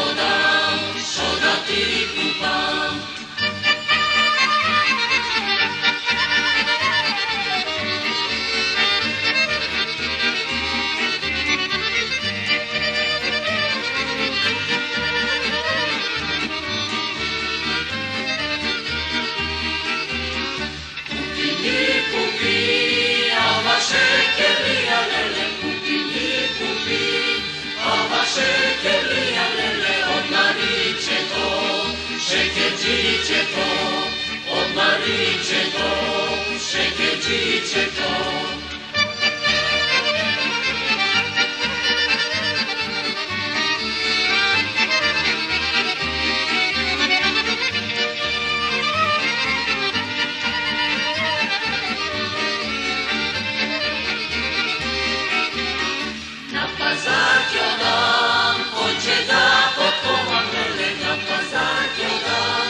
odam, što da ti kupam. Šekerčiće to, odmariće to, šekerčiće to. Na pazar ti odam, hoće da potkovam lele, na pazar ti odam,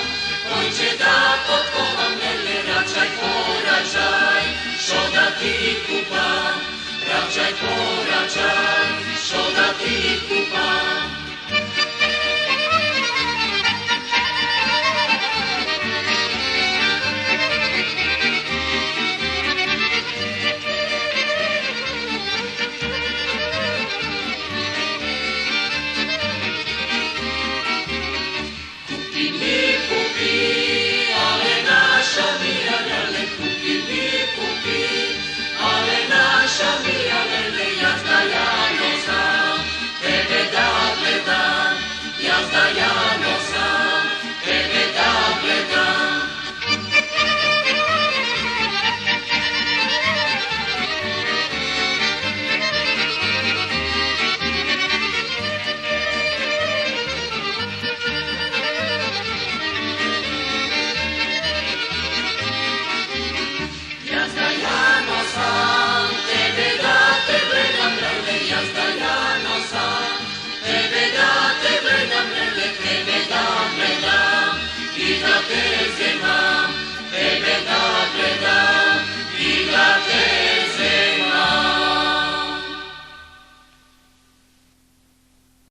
hoće da potkovam lele, račaj poračaj, što da ti kupam, račaj poračaj, što da ti kupam.